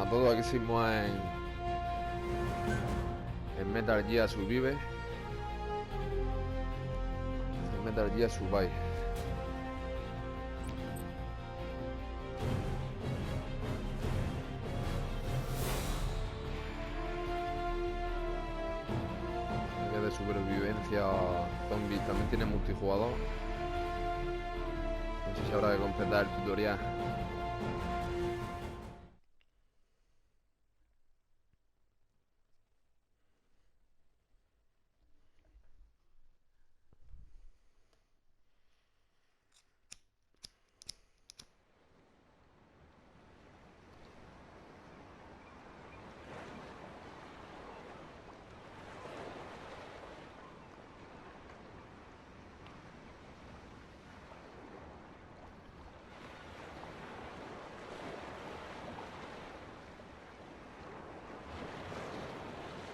buenas a todos, aquí seguimos en Metal Gear Survive. En Metal Gear Survive. Que de supervivencia zombie también tiene multijugador. No sé si habrá que completar el tutorial.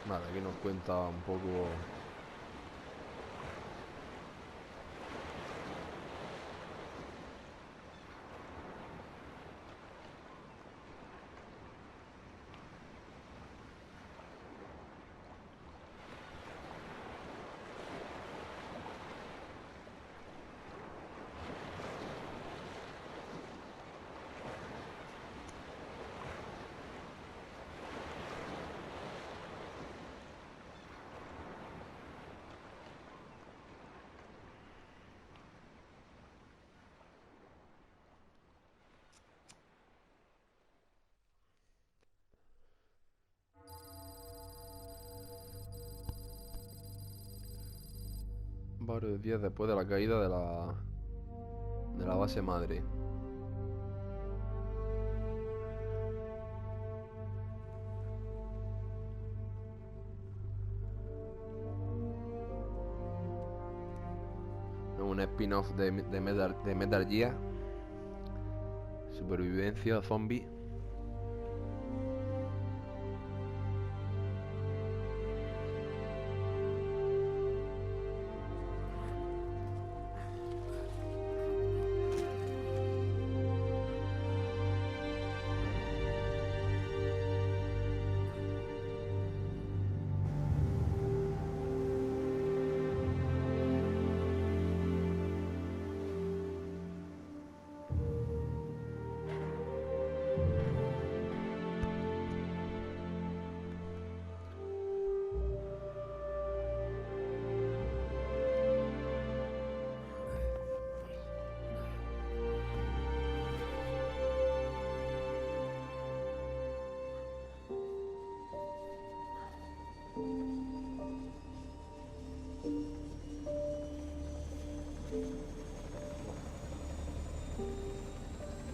Vale, aquí nos cuenta un poco. Varios días después de la caída de la base madre. Un spin-off de Metal Gear. Supervivencia zombie.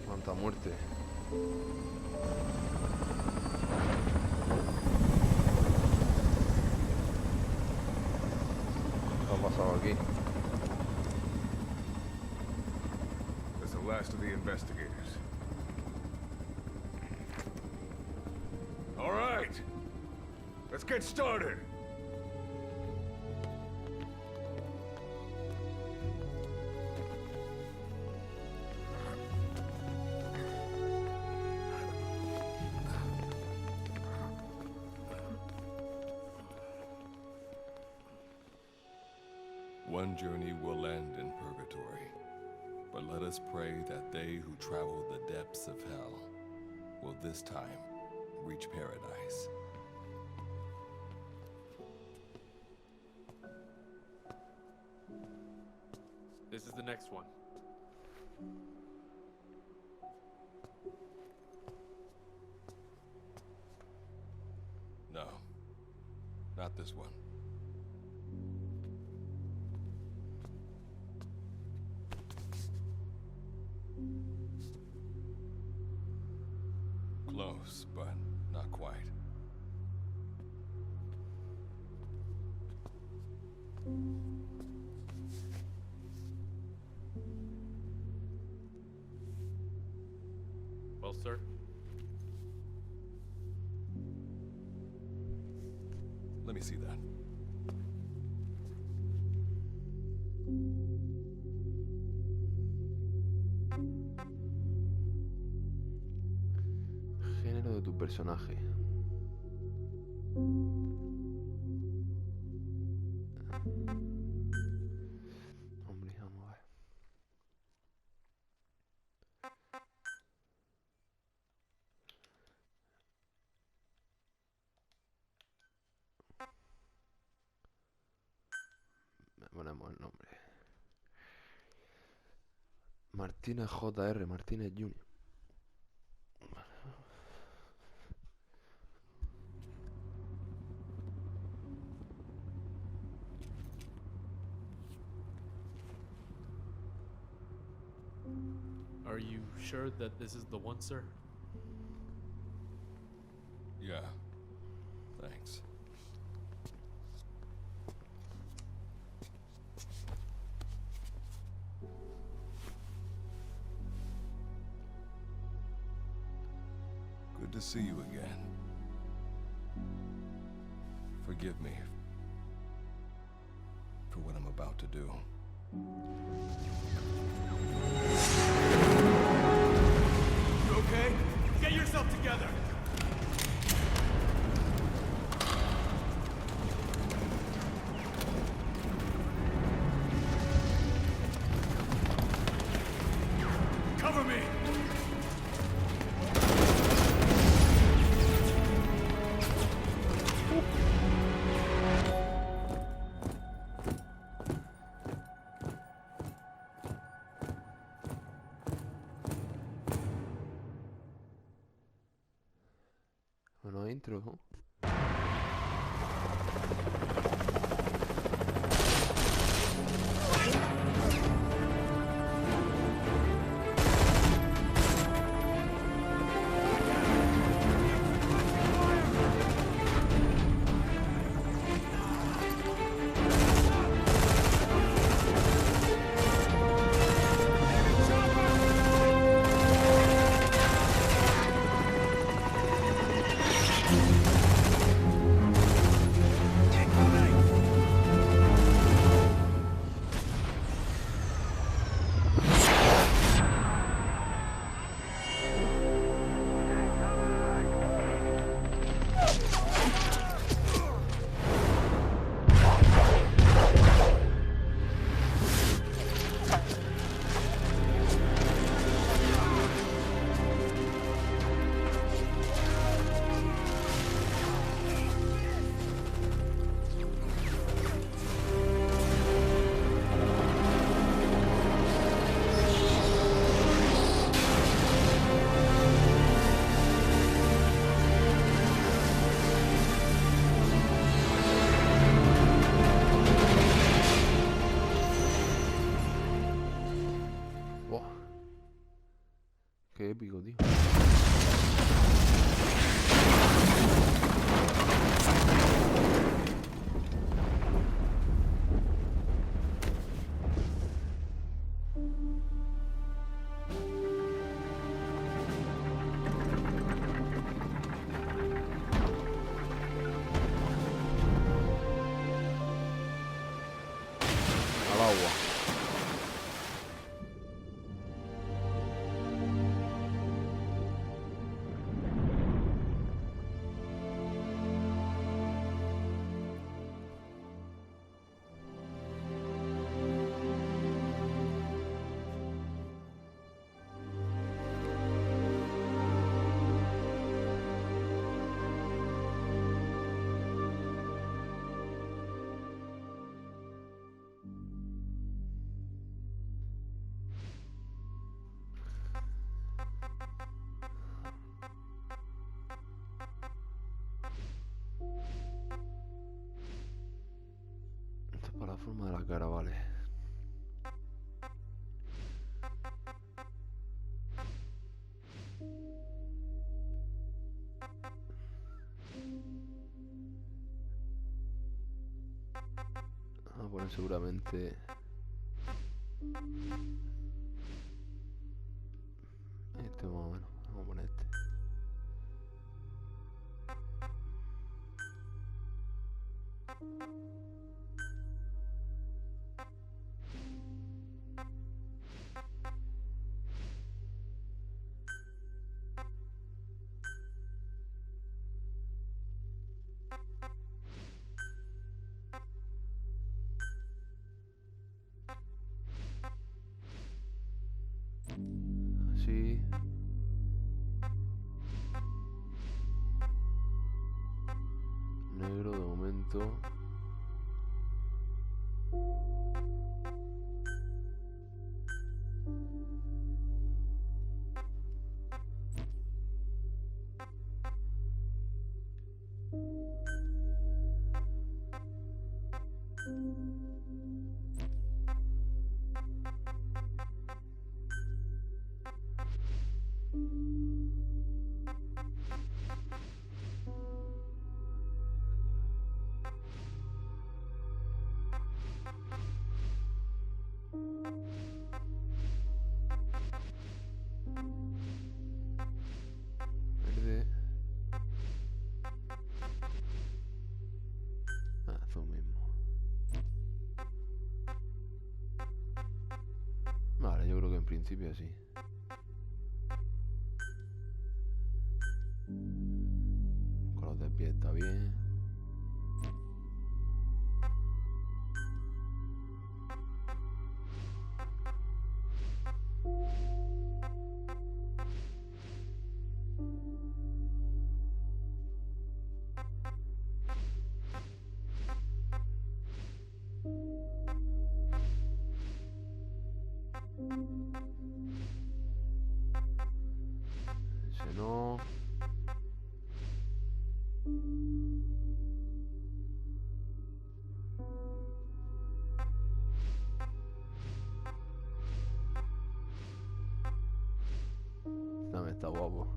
Cuánta muerte. ¿Qué ha pasado aquí? That's the last of the investigators. All right, let's get started. One journey will end in purgatory, but let us pray that they who travel the depths of hell will this time reach paradise. This is the next one. No, not this one. Close, but not quite. Well, sir. Let me see that. Género de tu personaje. Hombre, vamos a ver. Ponemos el nombre. Martínez J.R. Martínez Jr. Are you sure that this is the one, sir? Yeah. Thanks. Good to see you again. Forgive me for what I'm about to do. You okay? Get yourself together! Cover me! Bueno, intro, ¿no? Qué épico, tío. Al agua. Esto es para la forma de la cara, vale. Vamos a poner seguramente este más o menos. Vamos a poner este. esto. Verde. Azul mismo. Vale, yo creo que en principio sí. Con los de pie está bien. Ese no. También está guapo.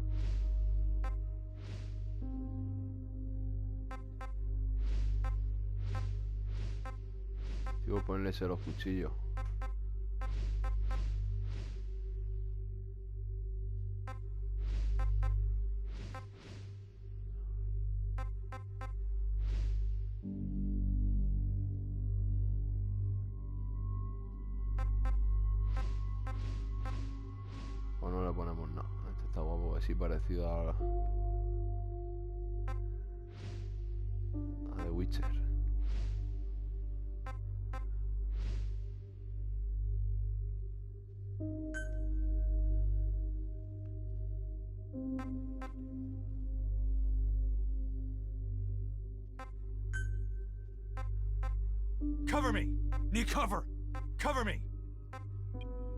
Digo, ponerle ese los cuchillos. O no le ponemos nada. Este está guapo, así parecido a The Witcher. Cover me! Need cover! Cover me!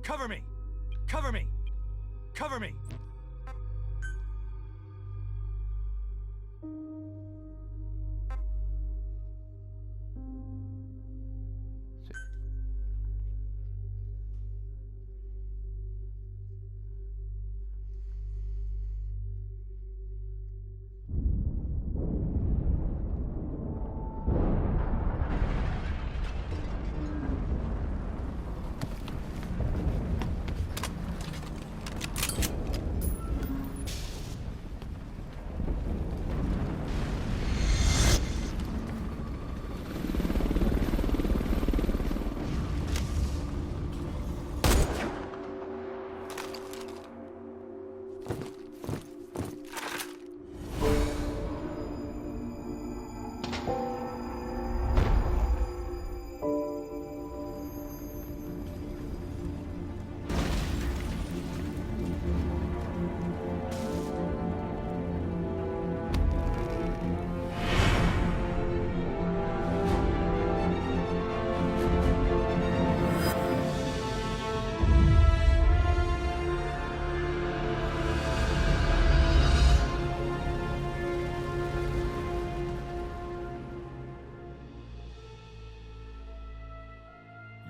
Cover me! Cover me! Cover me! Sí.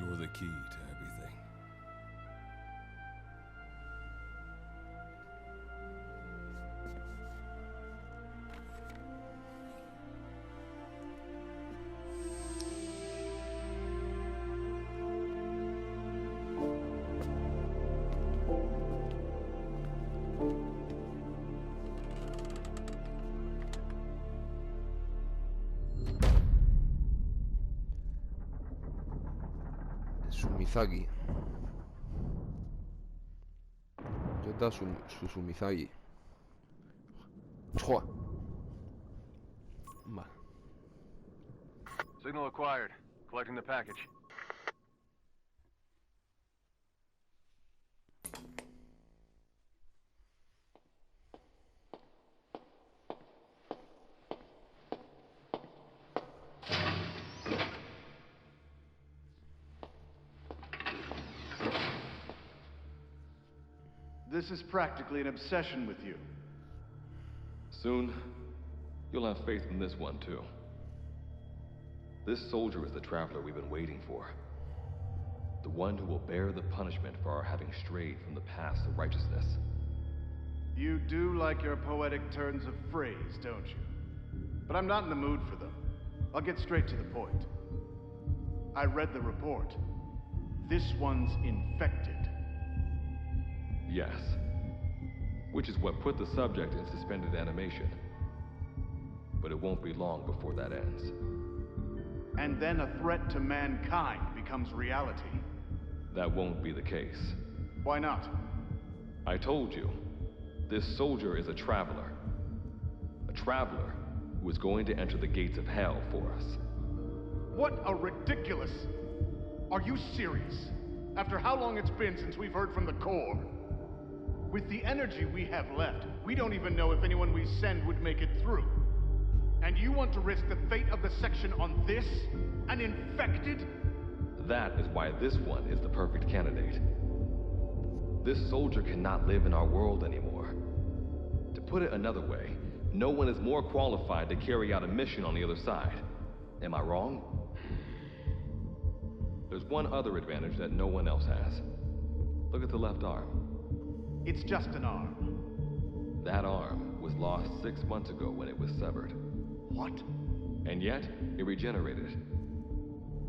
You're the key to everything. Sumizaki. Yota Susumizaki. ¡Chua! Vale. Signal acquired. Collecting the package. this is practically an obsession with you. Soon, you'll have faith in this one, too. This soldier is the traveler we've been waiting for. The one who will bear the punishment for our having strayed from the paths of righteousness. You do like your poetic turns of phrase, don't you? But I'm not in the mood for them. I'll get straight to the point. I read the report. This one's infected. Yes. Which is what put the subject in suspended animation. But it won't be long before that ends. And then a threat to mankind becomes reality. That won't be the case. Why not? I told you, this soldier is a traveler. A traveler who is going to enter the gates of hell for us. What a ridiculous... Are you serious? After how long it's been since we've heard from the Corps? With the energy we have left, we don't even know if anyone we send would make it through. And you want to risk the fate of the section on this? An infected? That is why this one is the perfect candidate. This soldier cannot live in our world anymore. To put it another way, no one is more qualified to carry out a mission on the other side. Am I wrong? There's one other advantage that no one else has. Look at the left arm. It's just an arm. That arm was lost 6 months ago when it was severed. What? And yet, it regenerated.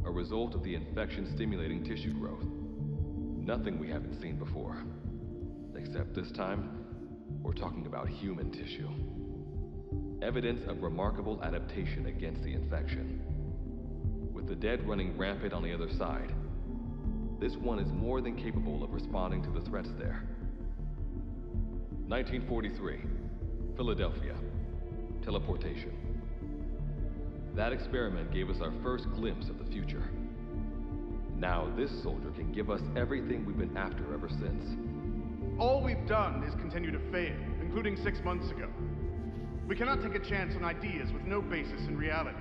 A result of the infection-stimulating tissue growth. Nothing we haven't seen before. Except this time, we're talking about human tissue. Evidence of remarkable adaptation against the infection. With the dead running rampant on the other side, this one is more than capable of responding to the threats there. 1943, Philadelphia. Teleportation. That experiment gave us our first glimpse of the future. Now this soldier can give us everything we've been after ever since. All we've done is continue to fail, including 6 months ago. We cannot take a chance on ideas with no basis in reality.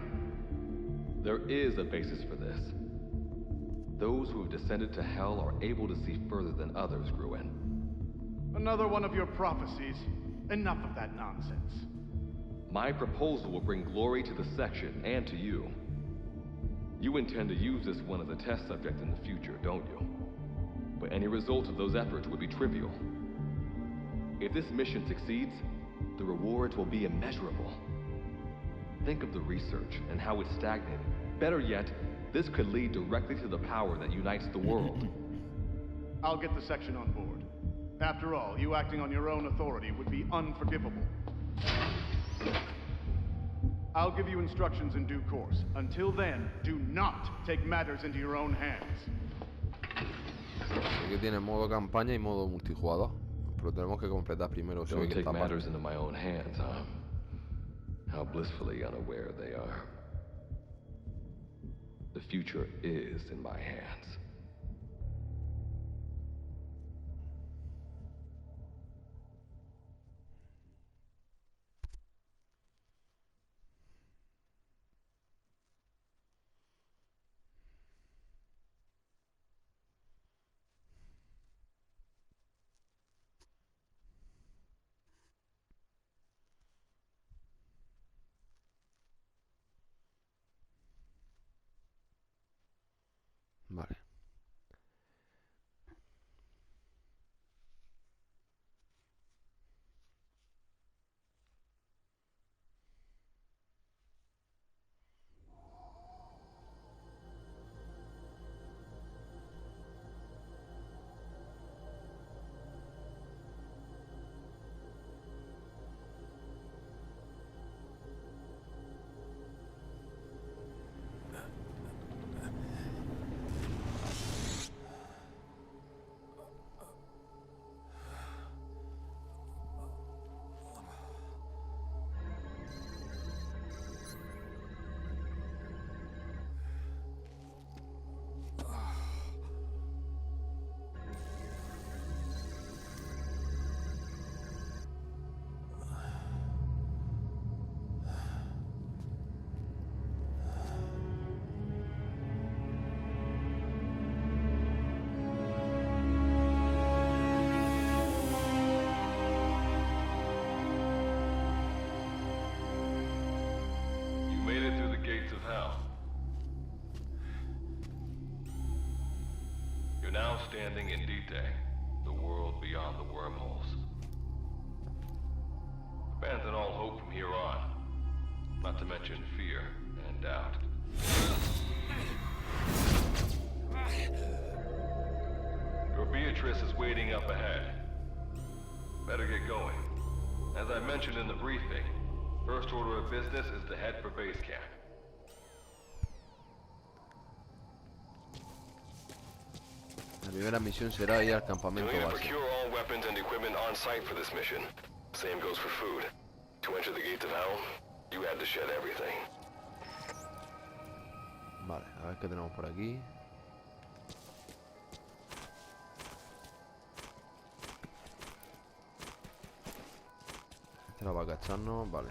There is a basis for this. Those who have descended to hell are able to see further than others, Gruen. Another one of your prophecies. Enough of that nonsense. My proposal will bring glory to the section and to you. You intend to use this one as a test subject in the future, don't you? But any result of those efforts would be trivial. If this mission succeeds, the rewards will be immeasurable. Think of the research and how it's stagnated. Better yet, this could lead directly to the power that unites the world. I'll get the section on board. After all, you acting on your own authority would be unforgivable. I'll give you instructions in due course. Until then, do not take matters into your own hands. Sé que tiene modo campaña y modo multijugador, pero tenemos que completar primero. Don't take matters into my own hands, huh? How blissfully unaware they are. The future is in my hands. Vale. You're now standing in Dite, the world beyond the wormholes. Abandon all hope from here on, not to mention fear and doubt. Your Beatrice is waiting up ahead. Better get going. As I mentioned in the briefing, first order of business is to head for base camp. La primera misión será ir al campamento You'll need to base. procure all weapons and equipment on site for this mission. Same goes for food. To enter the gates of hell, you had to shed everything. Vale, a ver qué tenemos por aquí. Este era para cacharnos, vale.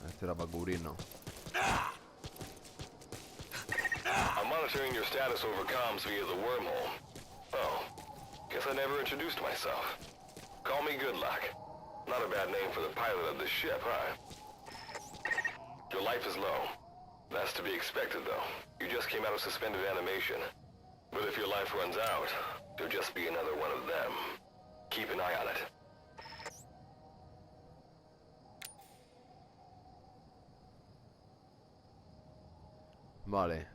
Este era para cubrirnos. I'm monitoring your status over comms via the wormhole. Oh, guess I never introduced myself. Call me Good Luck. Not a bad name for the pilot of this ship, huh? Your life is low. That's to be expected, though. You just came out of suspended animation. But if your life runs out, you'll just be another one of them. Keep an eye on it. Vale.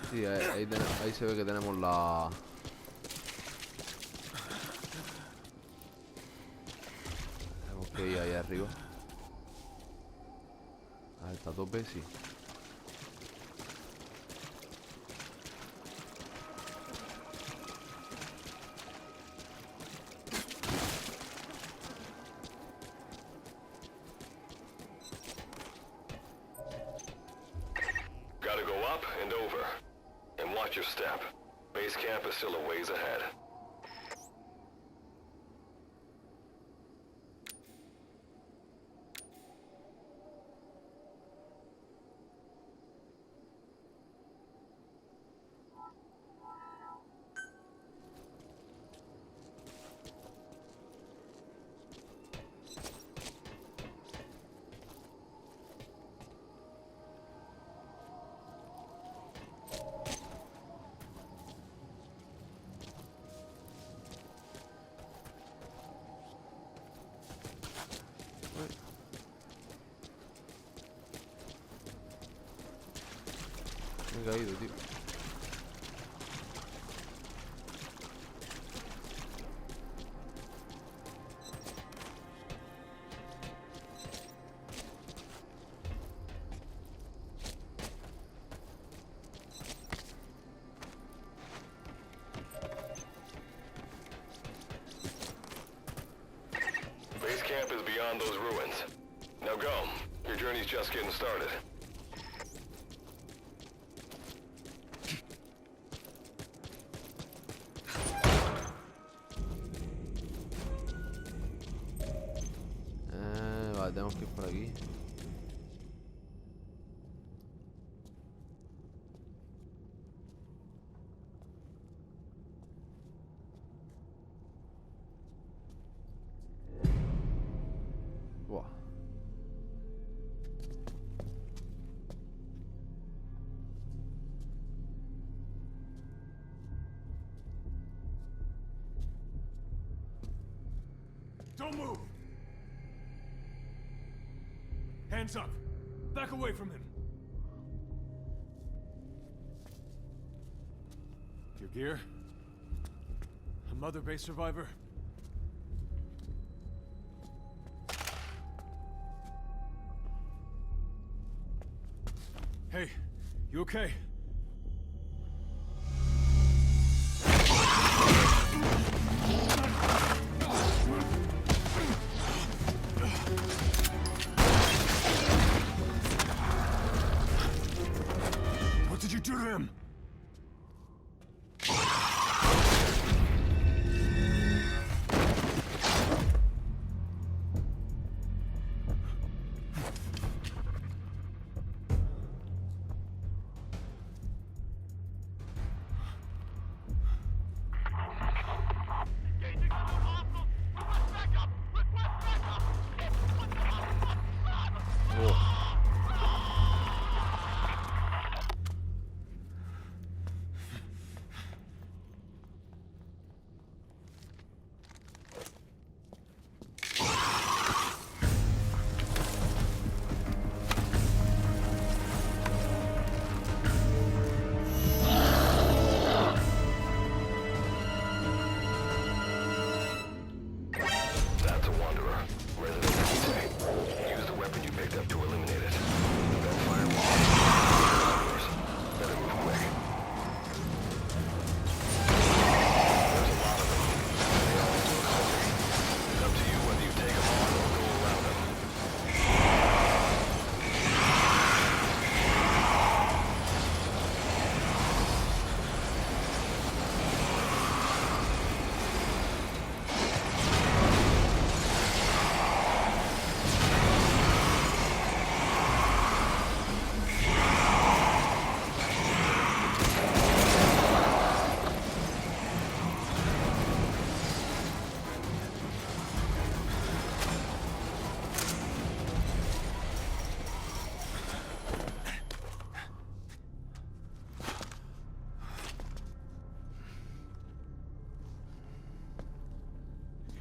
Sí, ahí se ve que tenemos la... Tenemos que ir ahí arriba. Ah, está a tope, sí. Gotta go up and over. And watch your step. Base camp is still a ways ahead. Me he caído, tío. Base camp is beyond those ruins. Now go. Your journey's just getting started. Vale, tenemos que ir por aquí. Buah. Don't move! Hands up! Back away from him! Your gear? A Mother Base survivor? Hey, you okay? What did you do to him?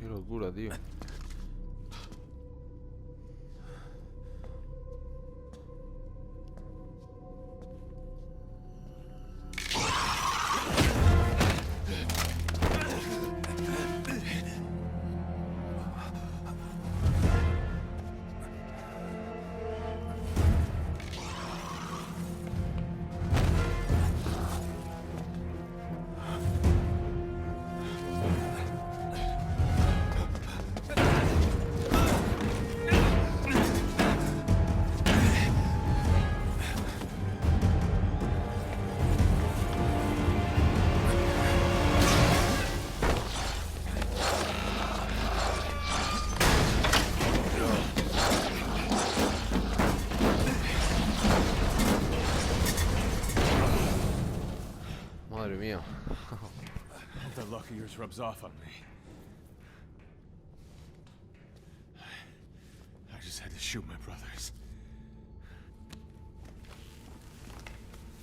Qué locura, tío. Madre mía. The luck of yours rubs off on me. I just had to shoot my brothers.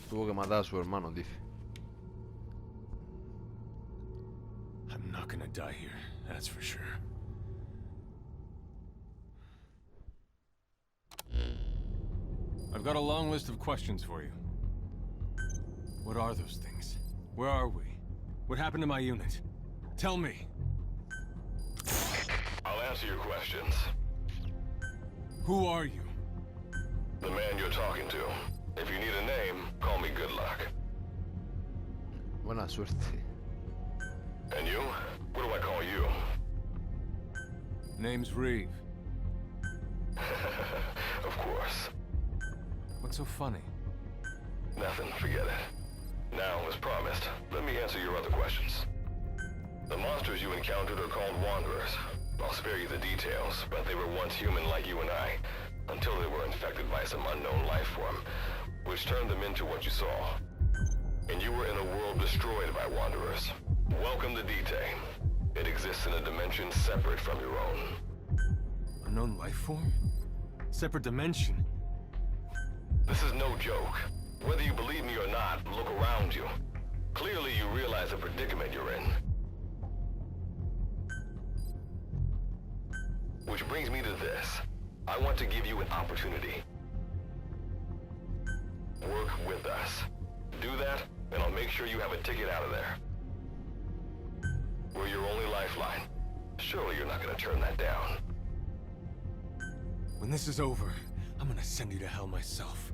Tuvo que matar a su hermano, dice. I'm not gonna die here, that's for sure. I've got a long list of questions for you. What are those things? Where are we? What happened to my unit? Tell me. I'll answer your questions. Who are you? The man you're talking to. If you need a name, call me Good Luck. Buena suerte. And you? What do I call you? Name's Reeve. Of course. What's so funny? Nothing, forget it. Now, as promised, let me answer your other questions. The monsters you encountered are called Wanderers. I'll spare you the details, but they were once human like you and I, until they were infected by some unknown life form, which turned them into what you saw. And you were in a world destroyed by Wanderers. Welcome to Dite. It exists in a dimension separate from your own. Unknown life form? Separate dimension? This is no joke. Whether you believe me or not, look around you. Clearly you realize the predicament you're in. Which brings me to this. I want to give you an opportunity. Work with us. Do that, and I'll make sure you have a ticket out of there. We're your only lifeline. Surely you're not gonna turn that down. When this is over, I'm gonna send you to hell myself.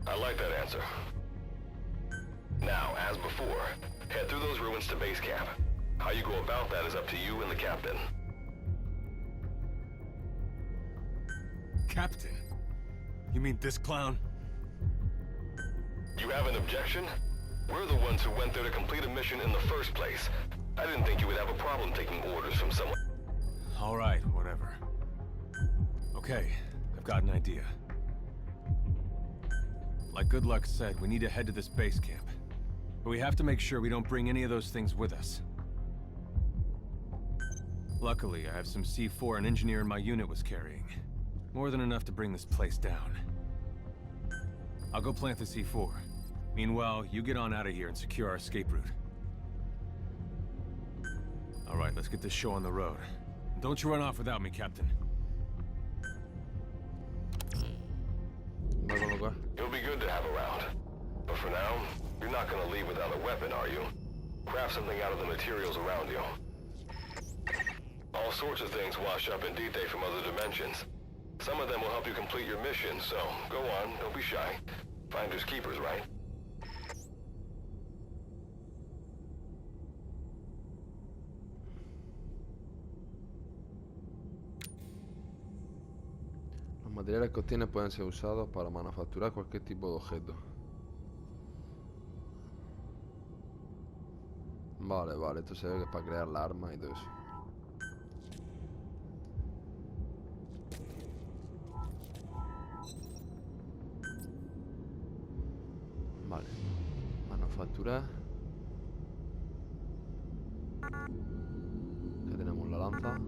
I like that answer. Now, as before, head through those ruins to base camp. How you go about that is up to you and the captain. Captain? You mean this clown? You have an objection? We're the ones who went there to complete a mission in the first place. I didn't think you would have a problem taking orders from someone. All right, whatever. Okay, I've got an idea. Like Good Luck said, we need to head to this base camp. But we have to make sure we don't bring any of those things with us. Luckily, I have some C4 an engineer in my unit was carrying. More than enough to bring this place down. I'll go plant the C4. Meanwhile, you get on out of here and secure our escape route. All right, let's get this show on the road. Don't you run off without me, Captain. Va a colocar. It'll be good to have around. But for now, you're not gonna leave without a weapon, are you? Craft something out of the materials around you. All sorts of things wash up in Dite from other dimensions. Some of them will help you complete your mission, so go on, don't be shy. Finders keepers, right? Los materiales que obtienes pueden ser usados para manufacturar cualquier tipo de objeto. Vale, vale, esto se ve que es para crear la arma y todo eso. Vale, manufacturar. Ya tenemos la lanza.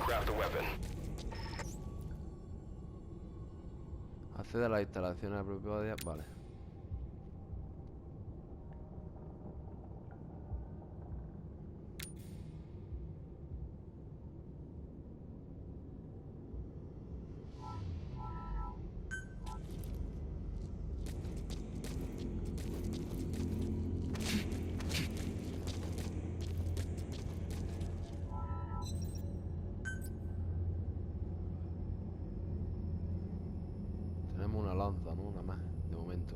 craft the weapon. Accede a las instalaciones apropiadas. Vale. Tenemos una lanza, ¿no? Una más, de momento.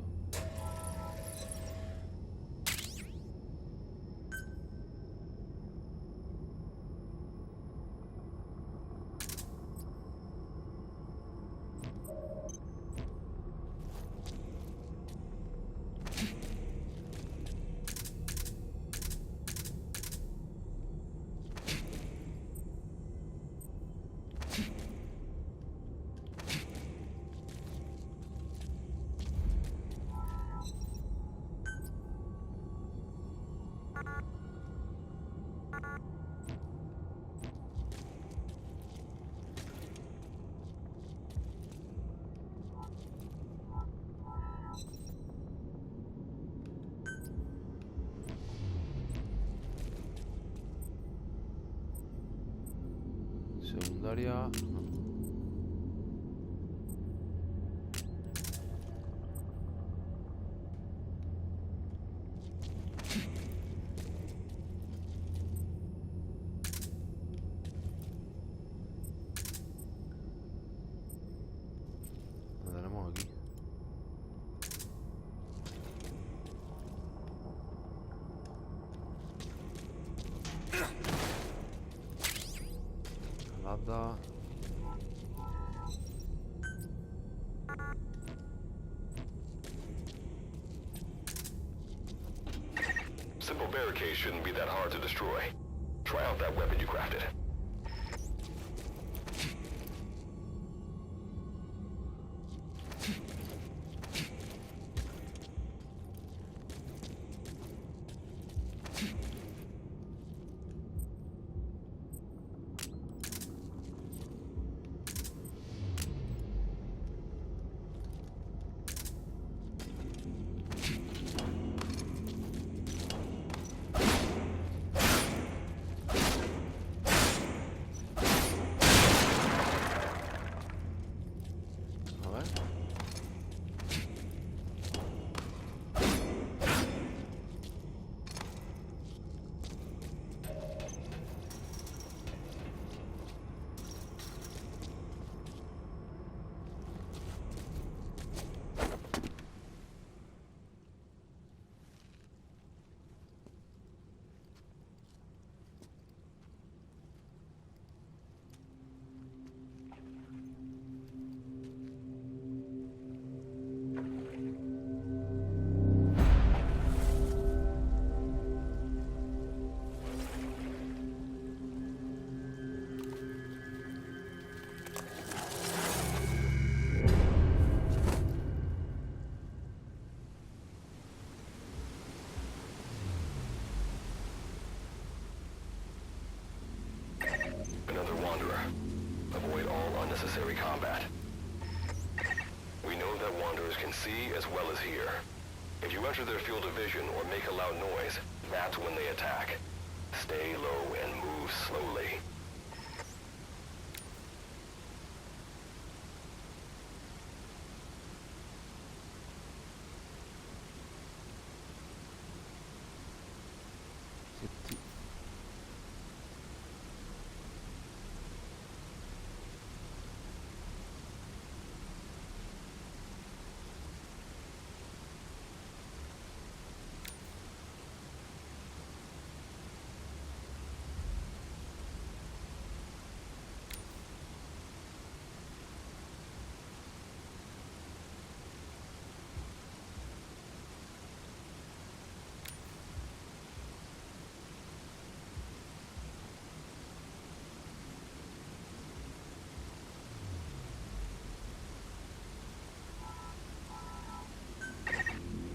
Secundaria. No. Lo tenemos aquí. Nada. Simple barricades shouldn't be that hard to destroy. Try out that weapon you crafted. A ver. Another wanderer. Avoid all unnecessary combat. We know that wanderers can see as well as hear. If you enter their field of vision or make a loud noise, that's when they attack. Stay low and move slowly.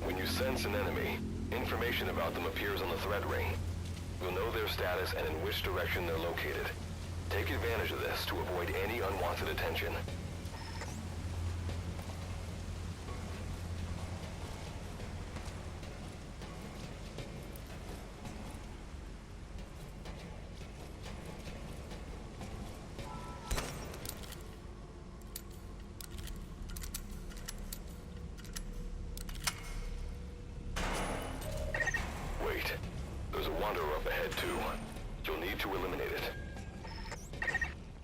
When you sense an enemy, information about them appears on the threat ring. You'll know their status and in which direction they're located. Take advantage of this to avoid any unwanted attention. Wait, there's a wanderer up ahead too. You'll need to eliminate it.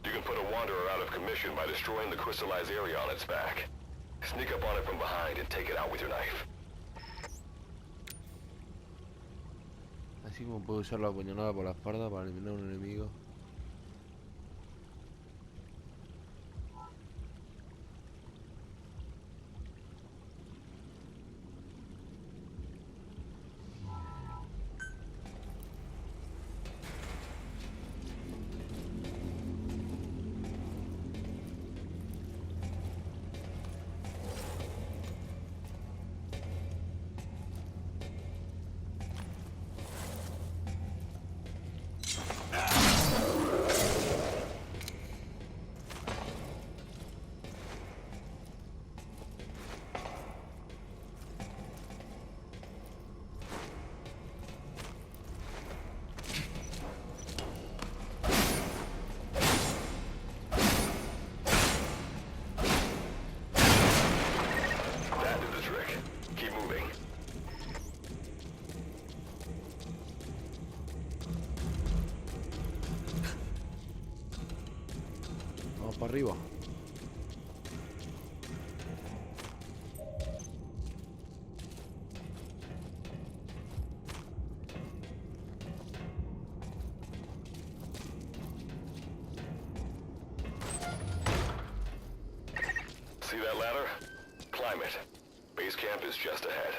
You can put a wanderer out of commission by destroying the crystallized area on its back. Sneak up on it from behind and take it out with your knife. Así como puedo usar la puñalada por la espalda para eliminar a un enemigo. Para arriba. See that ladder? Climb it. Base camp is just ahead.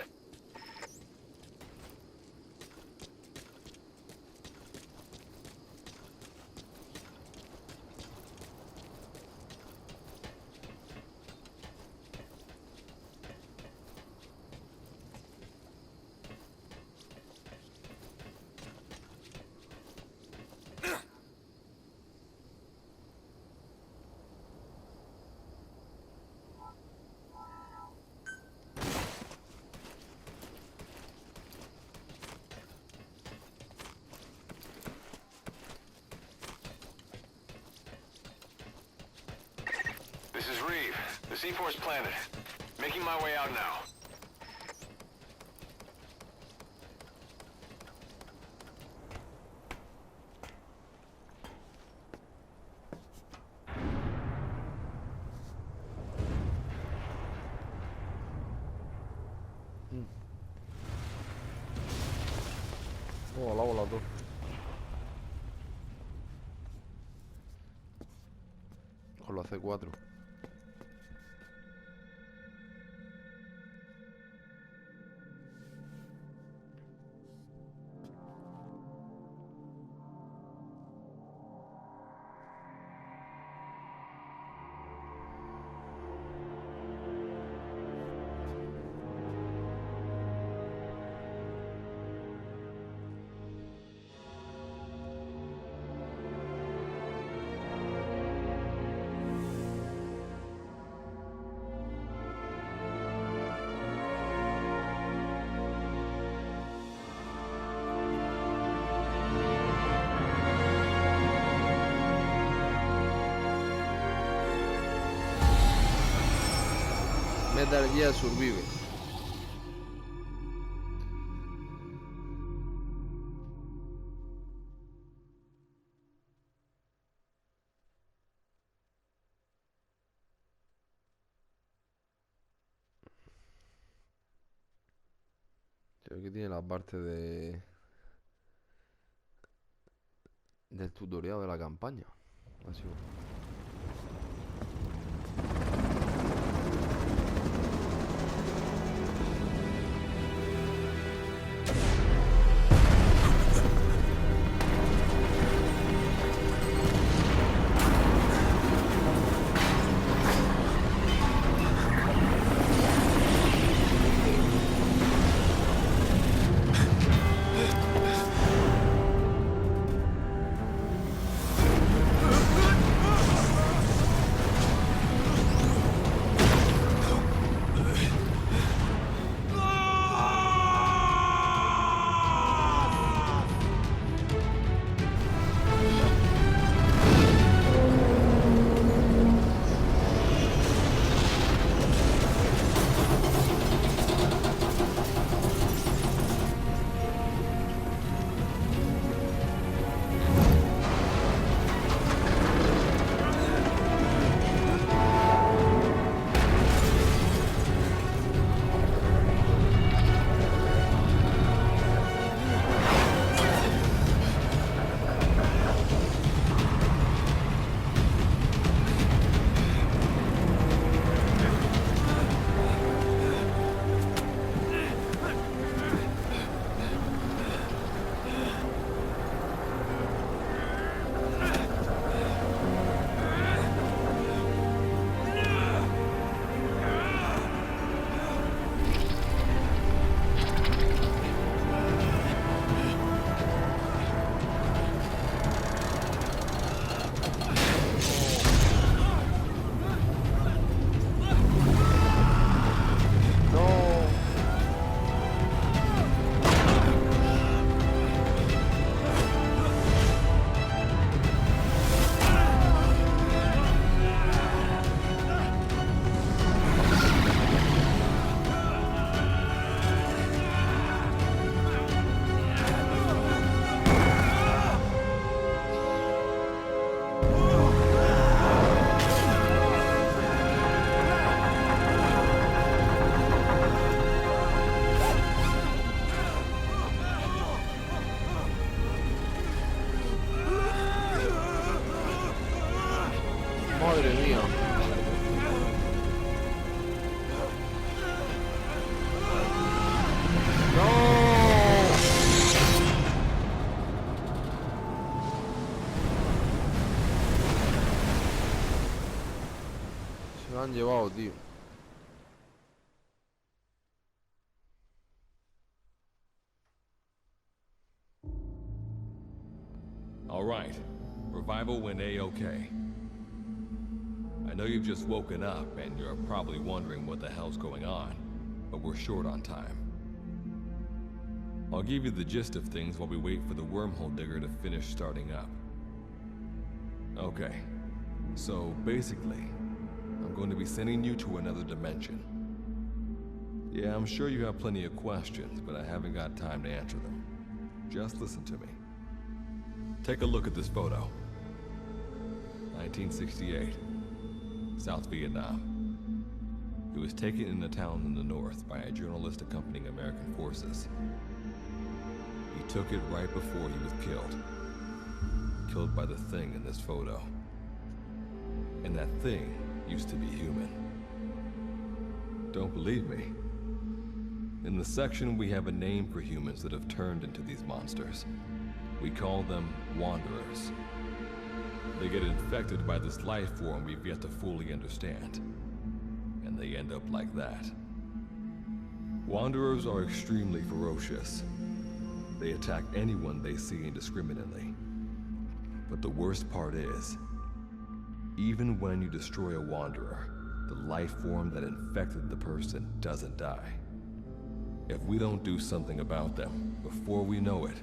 This is Reeve. The C4's planted. Making my way out now. Hola, hola tú. Con la C4. Metal Gear Survive. Creo que tiene la parte del tutorial de la campaña. Así. Madre mía. Se lo han llevado, tío. All right. Revival went A-okay. I know you've just woken up and you're probably wondering what the hell's going on, but we're short on time. I'll give you the gist of things while we wait for the wormhole digger to finish starting up. Okay. So, basically, I'm going to be sending you to another dimension. Yeah, I'm sure you have plenty of questions, but I haven't got time to answer them. Just listen to me. Take a look at this photo. 1968, South Vietnam. It was taken in a town in the north by a journalist accompanying American forces. He took it right before he was killed. Killed by the thing in this photo. And that thing used to be human. Don't believe me? In the section, we have a name for humans that have turned into these monsters. We call them Wanderers. They get infected by this life form we've yet to fully understand. And they end up like that. Wanderers are extremely ferocious. They attack anyone they see indiscriminately. But the worst part is, even when you destroy a Wanderer, the life form that infected the person doesn't die. If we don't do something about them, before we know it,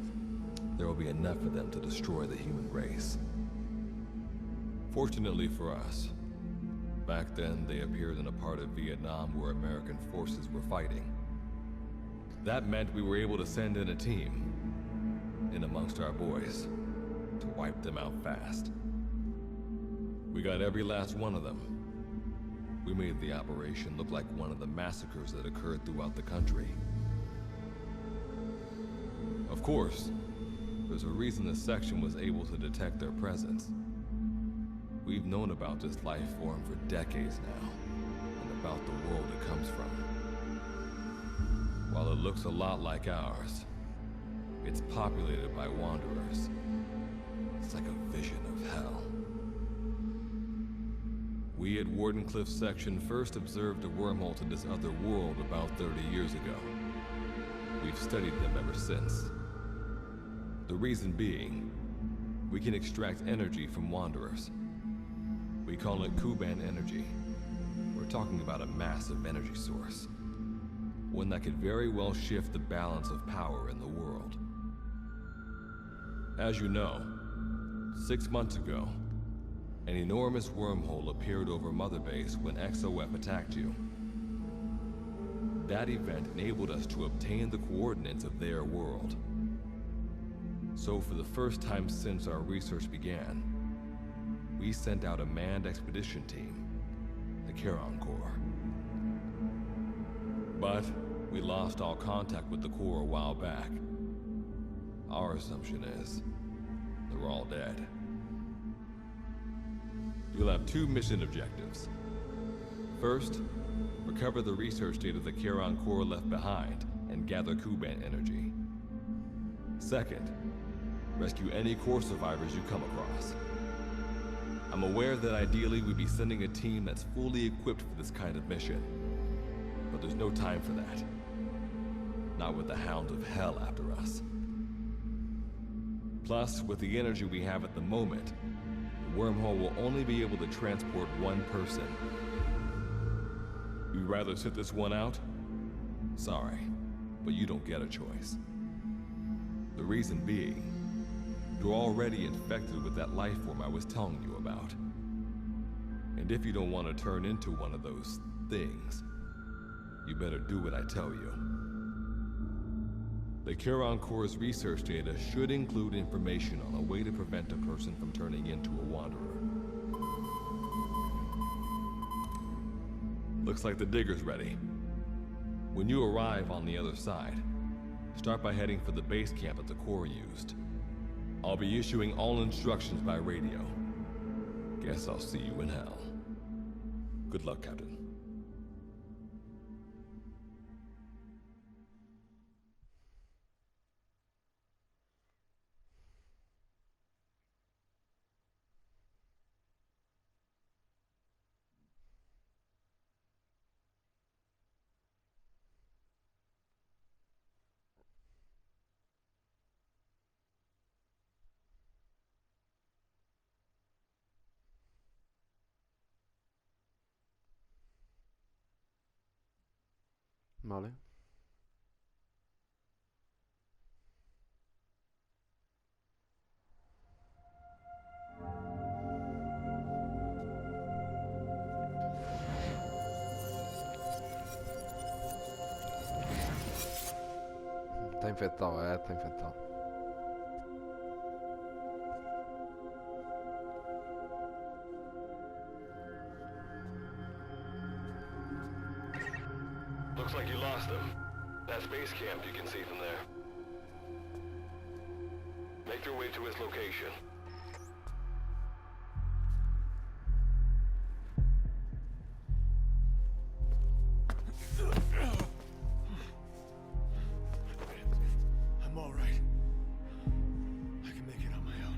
there will be enough of them to destroy the human race. Fortunately for us, back then they appeared in a part of Vietnam where American forces were fighting. That meant we were able to send in a team, in amongst our boys, to wipe them out fast. We got every last one of them. We made the operation look like one of the massacres that occurred throughout the country. Of course, there's a reason this section was able to detect their presence. We've known about this life form for decades now, and about the world it comes from. While it looks a lot like ours, it's populated by Wanderers. It's like a vision of hell. We at Wardenclyffe section first observed a wormhole to this other world about 30 years ago. We've studied them ever since. The reason being, we can extract energy from Wanderers. We call it Kuban energy. We're talking about a massive energy source. One that could very well shift the balance of power in the world. As you know, 6 months ago, an enormous wormhole appeared over Mother Base when XOF attacked you. That event enabled us to obtain the coordinates of their world. So for the first time since our research began, we sent out a manned expedition team, the Charon Corps. But we lost all contact with the Corps a while back. Our assumption is they're all dead. You'll have 2 mission objectives. First, recover the research data the Charon Corps left behind and gather Kuban energy. Second, rescue any Corps survivors you come across. I'm aware that ideally we'd be sending a team that's fully equipped for this kind of mission, but there's no time for that. Not with the Hound of Hell after us. Plus, with the energy we have at the moment, the wormhole will only be able to transport one person. You'd rather sit this one out? Sorry, but you don't get a choice. The reason being, you're already infected with that life form I was telling you about. And if you don't want to turn into one of those things, you better do what I tell you. The Charon Corps' research data should include information on a way to prevent a person from turning into a Wanderer. Looks like the digger's ready. When you arrive on the other side, start by heading for the base camp that the Corps used. I'll be issuing all instructions by radio. Guess I'll see you in hell. Good luck, Captain. Vale. Está infectado, está infectado. Looks like you lost them. That's base camp you can see from there. Make your way to his location. I'm all right. I can make it on my own.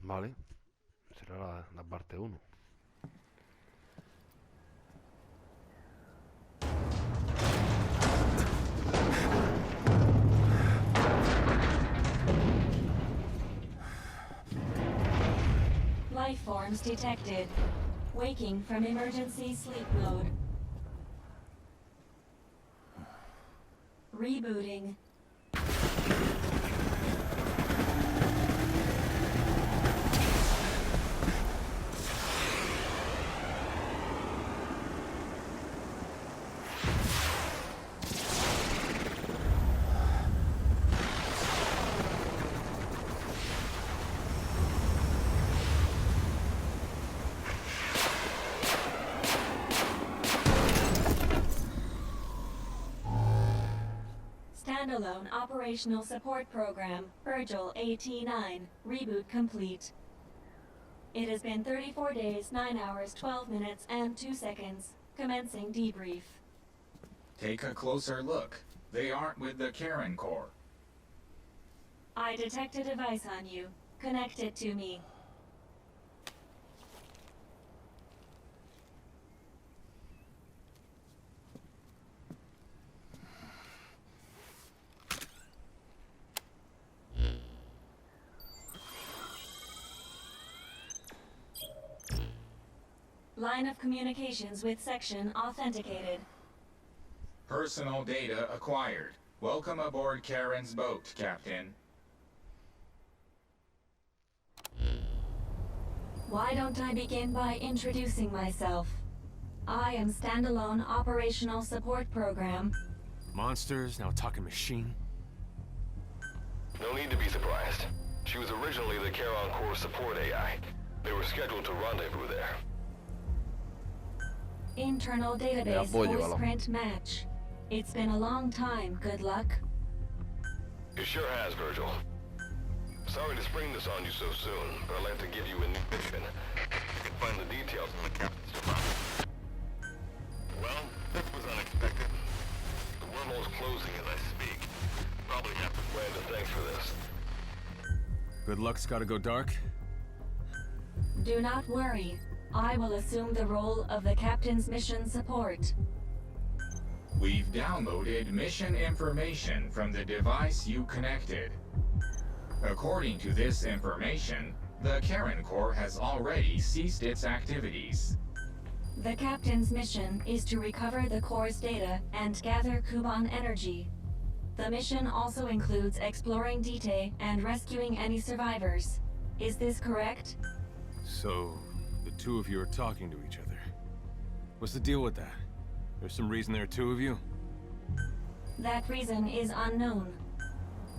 Vale. Será la parte 1. Life forms detected. Waking from emergency sleep mode. Rebooting. Standalone Operational Support Program, Virgil AT-9, reboot complete. It has been 34 days, 9 hours, 12 minutes, and 2 seconds. Commencing debrief. Take a closer look. They aren't with the Karen Corps. I detect a device on you. Connect it to me. Line of communications with section authenticated. Personal data acquired. Welcome aboard Karen's boat, Captain. Why don't I begin by introducing myself? I am Standalone Operational Support Program. Monsters, now talking machine. No need to be surprised. She was originally the Charon Corps support AI. They were scheduled to rendezvous there. Internal database voice print match. It's been a long time, good luck. It sure has, Virgil. Sorry to spring this on you so soon, but I'd like to give you a new mission. You can find the details in the captain's deposit. Well, this was unexpected. The wormhole's closing as I speak. Probably have to plan to thanks for this. Good luck's gotta go dark? Do not worry. I will assume the role of the captain's mission support. We've downloaded mission information from the device you connected. According to this information, the Karen Corps has already ceased its activities. The captain's mission is to recover the Corps' data and gather Kuban energy. The mission also includes exploring Dite and rescuing any survivors. Is this correct? So, the two of you are talking to each other. What's the deal with that? There's some reason there are two of you? That reason is unknown.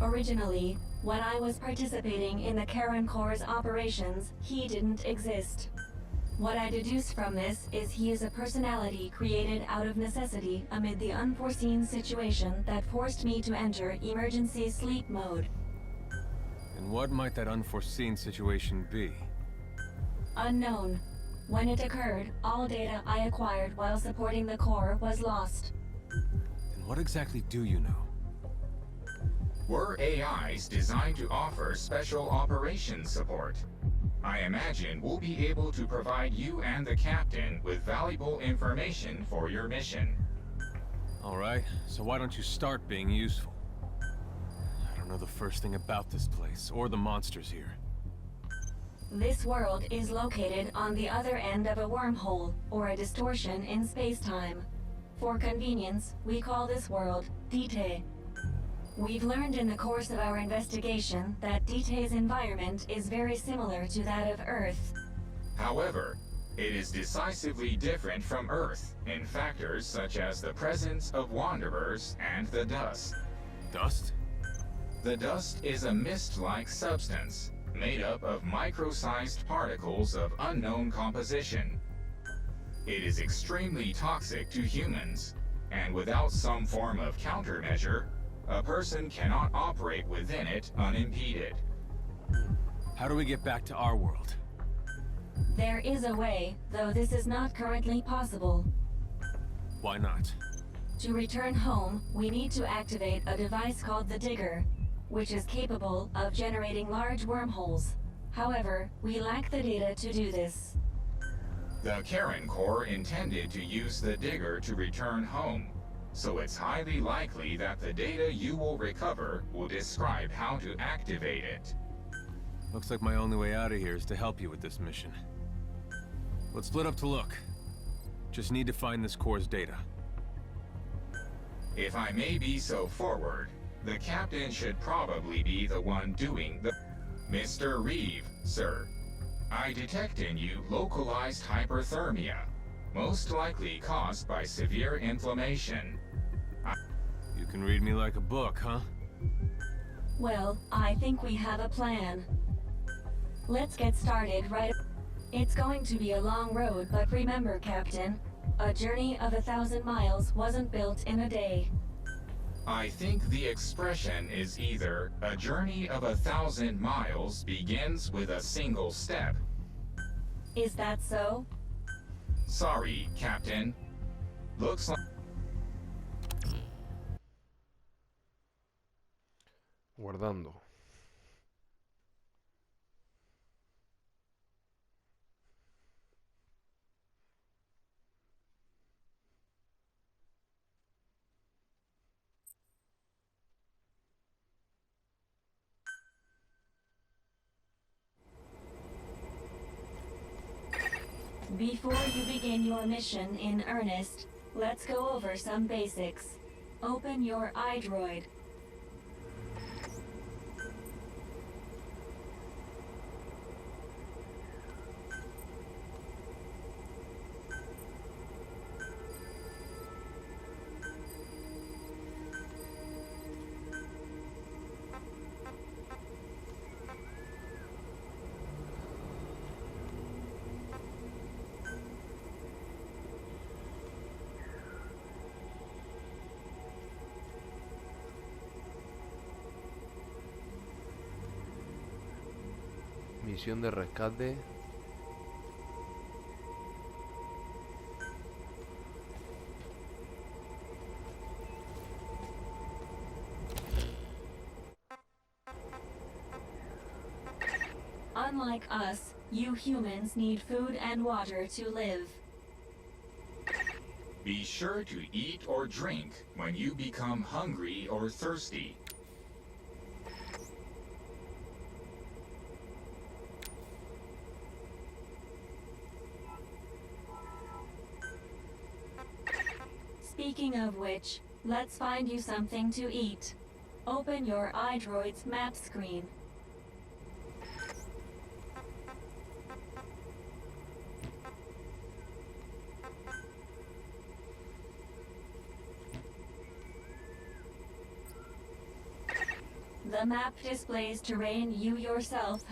Originally, When I was participating in the Karen Corps' operations, he didn't exist. What I deduce from this is he is a personality created out of necessity amid the unforeseen situation that forced me to enter emergency sleep mode. And what might that unforeseen situation be? Unknown. When it occurred, all data I acquired while supporting the Corps was lost. And what exactly do you know? We're AIs designed to offer special operations support. I imagine we'll be able to provide you and the captain with valuable information for your mission. Alright, so why don't you start being useful? I don't know the first thing about this place, or the monsters here. This world is located on the other end of a wormhole, or a distortion in space-time. For convenience, we call this world Dite. We've learned in the course of our investigation that Dite's environment is very similar to that of Earth. However, it is decisively different from Earth in factors such as the presence of wanderers and the dust. Dust? The dust is a mist-like substance made up of micro-sized particles of unknown composition. It is extremely toxic to humans, and without some form of countermeasure, a person cannot operate within it unimpeded. How do we get back to our world? There is a way, though this is not currently possible. Why not? To return home, we need to activate a device called the Digger, which is capable of generating large wormholes. However, we lack the data to do this. The Karen Corps intended to use the Digger to return home, so it's highly likely that the data you will recover will describe how to activate it. Looks like my only way out of here is to help you with this mission. Let's split up to look. Just need to find this Corps' data. If I may be so forward, the captain should probably be the one doing the... Mr. Reeve, sir. I detect in you localized hyperthermia, most likely caused by severe inflammation. You can read me like a book, huh? Well, I think we have a plan. Let's get started right... It's going to be a long road, but remember, Captain, a journey of 1,000 miles wasn't built in a day. I think the expression is either a journey of 1,000 miles begins with a single step. Is that so? Sorry, Captain. Looks like... Guardando. Before you begin your mission in earnest, let's go over some basics. Open your iDroid. Misión de rescate. Unlike us, you humans need food and water to live. Be sure to eat or drink when you become hungry or thirsty. Speaking of which, let's find you something to eat. Open your iDroid's map screen. The The map displays terrain you yourself